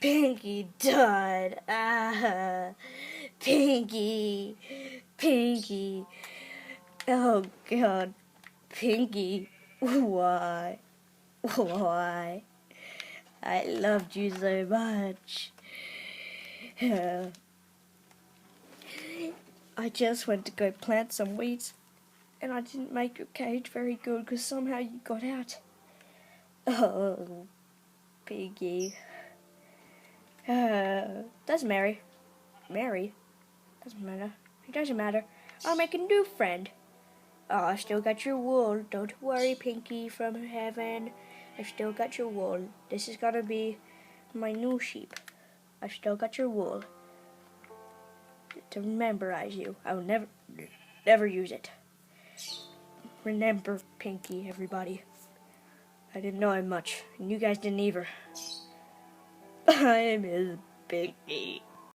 Pinky died. Ah, Pinky. Pinky. Oh, God. Pinky. Why? Why? I loved you so much. I just went to go plant some weeds, and I didn't make your cage very good because somehow you got out. Oh, Piggy. Doesn't matter. Mary? Doesn't matter. It doesn't matter. I'll make a new friend. Oh, I still got your wool. Don't worry, Pinky from heaven. I still got your wool. This is gonna be my new sheep. I still got your wool. To memorize you. I will never use it. Remember Pinky, everybody. I didn't know him much, and you guys didn't either. I miss Pinky.